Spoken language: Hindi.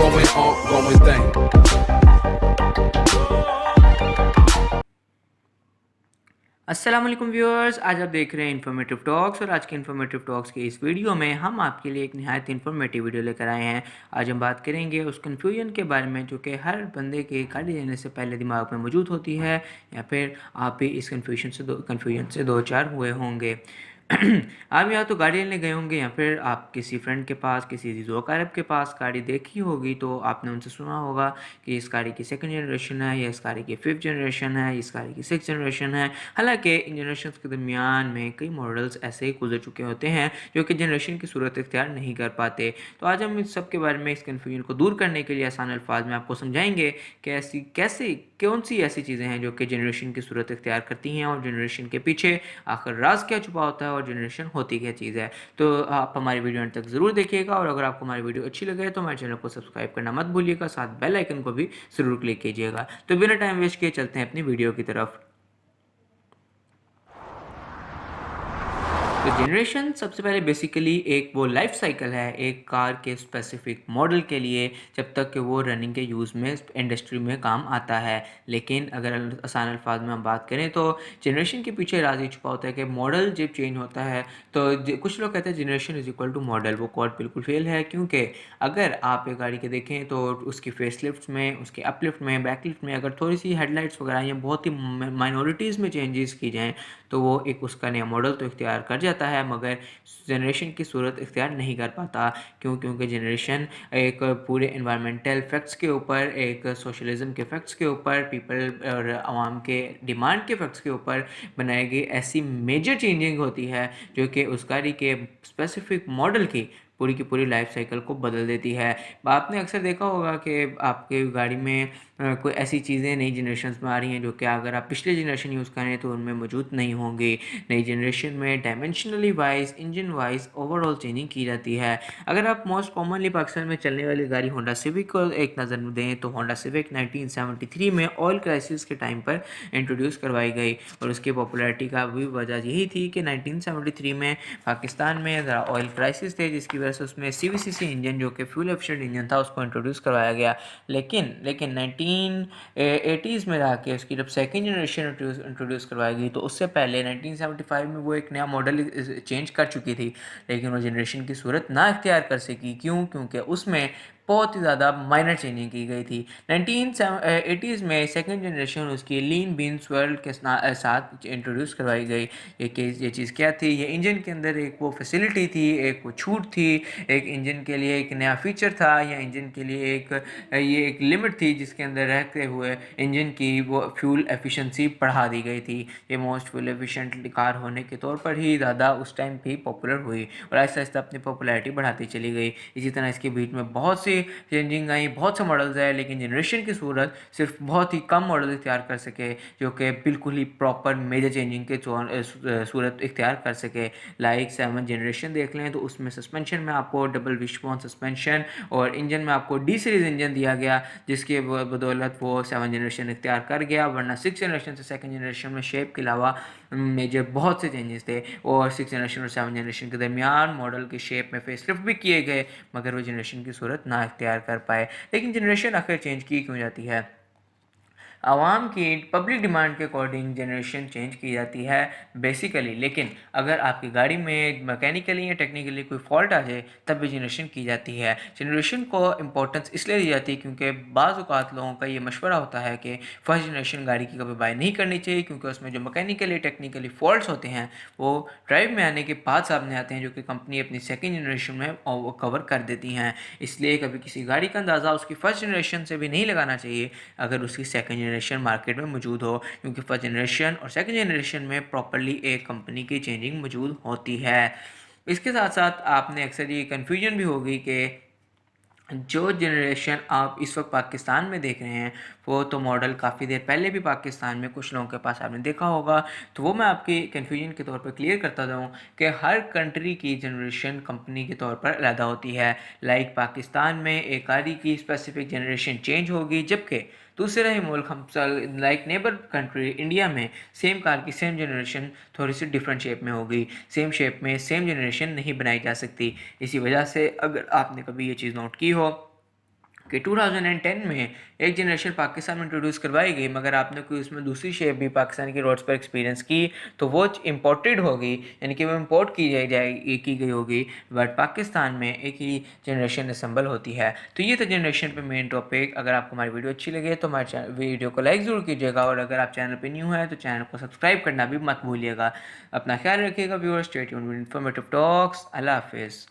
ongoing thing. अस्सलाम वालेकुम व्यूअर्स, आज आप देख रहे हैं इन्फॉर्मेटिव टॉक्स और आज के इन्फॉर्मेटिव टॉक्स के इस वीडियो में हम आपके लिए एक नहायत इन्फॉर्मेटिव वीडियो लेकर आए हैं। आज हम बात करेंगे उस कन्फ्यूजन के बारे में जो कि हर बंदे के गाड़ी लेने से पहले दिमाग में मौजूद होती है, या फिर आप भी इस कन्फ्यूजन से दो चार हुए होंगे। आप या तो गाड़ी लेने गए होंगे या फिर आप किसी फ्रेंड के पास, किसी ज़ोकारब के पास गाड़ी देखी होगी, तो आपने उनसे सुना होगा कि इस गाड़ी की सेकंड जनरेशन है, या इस गाड़ी की फिफ्थ जनरेशन है, इस गाड़ी की सिक्स जनरेशन है। हालांकि इन जनरेशन के दरमियान में कई मॉडल्स ऐसे ही गुजर चुके होते हैं जो कि जनरेशन की सूरत इख्तियार नहीं कर पाते। तो आज हम इस सब के बारे में, इस कन्फ्यूजन को दूर करने के लिए आसान अल्फाज में आपको समझाएंगे कि कौन सी ऐसी चीज़ें हैं जो कि जनरेशन की सूरत इख्तियार करती हैं, और जनरेशन के पीछे आखिर राज क्या छुपा होता है, और जनरेशन होती क्या चीज़ है। तो आप हमारी वीडियो अंत तक ज़रूर देखिएगा, और अगर आपको हमारी वीडियो अच्छी लगे तो हमारे चैनल को सब्सक्राइब करना मत भूलिएगा, साथ बेल आइकन को भी ज़रूर क्लिक कीजिएगा। तो बिना टाइम वेस्ट किए चलते हैं अपनी वीडियो की तरफ। तो जनरेशन सबसे पहले बेसिकली एक वो लाइफ साइकिल है एक कार के स्पेसिफिक मॉडल के लिए, जब तक कि वो रनिंग के यूज़ में इंडस्ट्री में काम आता है। लेकिन अगर आसान अल्फाज में हम बात करें तो जनरेशन के पीछे राज ये छुपा होता है कि मॉडल जब चेंज होता है तो कुछ लोग कहते हैं generation is equal to model. वो कोड बिल्कुल फेल है, क्योंकि अगर आप एक गाड़ी के देखें तो उसकी फेस लिफ्ट में, उसके अपलिफ्ट में, बैक लिफ्ट में अगर थोड़ी सी हेडलाइट्स वगैरह या बहुत ही माइनॉरिटीज़ में चेंजेस की जाएँ तो वो एक उसका नया मॉडल तो इख्तियार कर जाता है, मगर जनरेशन की सूरत इख्तियार नहीं कर पाता। क्योंकि जनरेशन एक पूरे इन्वायरमेंटल फैक्ट्स के ऊपर, एक सोशलिज्म के फैक्ट्स के ऊपर, पीपल और आवाम के डिमांड के फैक्ट्स के ऊपर बनाई गई ऐसी मेजर चेंजिंग होती है जो कि उस गाड़ी के स्पेसिफिक मॉडल की पूरी लाइफ साइकिल को बदल देती है। आपने अक्सर देखा होगा कि आपके गाड़ी में कोई ऐसी चीज़ें नई जनरेशन में आ रही हैं जो कि अगर आप पिछले जनरेशन यूज़ करें तो उनमें मौजूद नहीं होंगी। नई जनरेशन में dimensionally wise, engine wise overall changing की जाती है। अगर आप मोस्ट कॉमनली पाकिस्तान में चलने वाली गाड़ी होंडा सिविक को एक नज़र दें तो होंडा सिविक 1973 में ऑयल क्राइसिस के टाइम पर इंट्रोड्यूस करवाई गई, और उसकी पॉपुलैरिटी का भी वजह यही थी कि 1973 में पाकिस्तान में ज़रा ऑयल क्राइसिस थे, जिसकी वजह से उसमें CVCC इंजन जो कि फ्यूल एफिशिएंट इंजन था उसको इंट्रोड्यूस करवाया गया। लेकिन 1980s में जाके उसकी जब सेकेंड जनरेशन इंट्रोड्यूस करवाई गई तो उससे पहले 1975 में वो एक नया मॉडल चेंज कर चुकी थी, लेकिन वो जनरेशन की सूरत ना इख्तियार कर सकी। क्योंकि उसमें बहुत ही ज़्यादा माइनर चेंजिंग की गई थी। 1980s में सेकेंड जनरेशन उसकी लीन बीन स्वर्ल के साथ इंट्रोड्यूस करवाई गई। ये चीज़ क्या थी? ये इंजन के अंदर एक वो फैसिलिटी थी, एक वो छूट थी, एक इंजन के लिए एक नया फीचर था, या इंजन के लिए ये एक लिमिट थी जिसके अंदर रहते हुए इंजन की वो फ्यूल एफिशिएंसी बढ़ा दी गई थी। ये मोस्ट फ्यूल एफिशिएंट कार होने के तौर पर ही ज़्यादा उस टाइम भी पॉपुलर हुई, और आहिस्ता आहिस्ता अपनी पॉपुलैरिटी बढ़ाती चली गई। इसी तरह इसके बीच में बहुत सी चेंजिंग आई, बहुत से मॉडल्स आए, लेकिन जनरेशन की सूरत सिर्फ बहुत ही कम मॉडल इख्तियार कर सके जो कि बिल्कुल ही प्रॉपर मेजर चेंजिंग के सूरत इख्तियार कर सके। लाइक 7 जनरेशन देख लें तो उसमें सस्पेंशन में आपको डबल विशबोन सस्पेंशन और इंजन में आपको D सीरीज़ इंजन दिया गया, जिसके बदौलत वो 7 जनरेशन इख्तियार कर गया। वरना 6 जनरेशन से सेकंड जनरेशन में शेप के अलावा मेजर बहुत से चेंजेस थे, और 6 जनरेशन और 7 जनरेशन के दरमियान मॉडल के शेप में फेसलिफ्ट भी किए गए, मगर वो जनरेशन की सूरत ना इख्तियार कर पाए। लेकिन जनरेशन आखिर चेंज की क्यों जाती है? आवाम की पब्लिक डिमांड के अकॉर्डिंग जनरेशन चेंज की जाती है बेसिकली। लेकिन अगर आपकी गाड़ी में मैकेनिकली या टेक्निकली कोई फॉल्ट आ जाए तब भी जनरेशन की जाती है। जनरेशन को इम्पोर्टेंस इसलिए दी जाती है क्योंकि बाज़ औक़ात लोगों का ये मशवरा होता है कि फर्स्ट जनरेशन गाड़ी की कभी बाय नहीं करनी चाहिए, क्योंकि उसमें जो मैकेनिकली टेक्निकली फॉल्ट्स होते हैं वो ड्राइव में आने के बाद सामने आते हैं, जो कि कंपनी अपनी सेकेंड जनरेशन में कवर कर देती हैं। इसलिए कभी किसी गाड़ी का अंदाज़ा उसकी फर्स्ट जनरेशन से भी नहीं लगाना चाहिए अगर उसकी सेकंड जनरेशन मार्केट में मौजूद हो, क्योंकि फर्स्ट जनरेशन और सेकंड जनरेशन में प्रॉपर्ली एक कंपनी की चेंजिंग मौजूद होती है। इसके साथ साथ आपने अक्सर ये कन्फ्यूजन भी होगी कि जो जनरेशन आप इस वक्त पाकिस्तान में देख रहे हैं वो तो मॉडल काफ़ी देर पहले भी पाकिस्तान में कुछ लोगों के पास आपने देखा होगा। तो वो मैं आपकी कन्फ्यूजन के तौर पर क्लियर करता जाऊँ कि हर कंट्री की जनरेशन कंपनी के तौर पर अलग होती है। लाइक पाकिस्तान में एक गाड़ी की स्पेसिफिक जनरेशन चेंज होगी, जबकि दूसरा ही मुल्क हम लाइक नेबर कंट्री इंडिया में सेम कार की सेम जनरेशन थोड़ी सी डिफरेंट शेप में होगी। सेम शेप में सेम जनरेशन नहीं बनाई जा सकती। इसी वजह से अगर आपने कभी ये चीज़ नोट की हो कि 2010 में एक जनरेशन पाकिस्तान में इंट्रोड्यूस करवाई गई, मगर आपने कोई उसमें दूसरी शेप भी पाकिस्तान की रोड्स पर एक्सपीरियंस की तो वो इम्पोर्टेड होगी, यानी कि वो इम्पोर्ट की गई होगी, बट पाकिस्तान में एक ही जनरेशन असम्बल होती है। तो ये था जनरेशन पे मेन टॉपिक। अगर आपको हमारी वीडियो अच्छी लगे तो हमारे वीडियो को लाइक ज़रूर कीजिएगा, और अगर आप चैनल पर न्यू हैं तो चैनल को सब्सक्राइब करना भी मत भूलिएगा। अपना ख्याल रखिएगा viewers, stay tuned with informative talks. अल्लाह हाफिज़।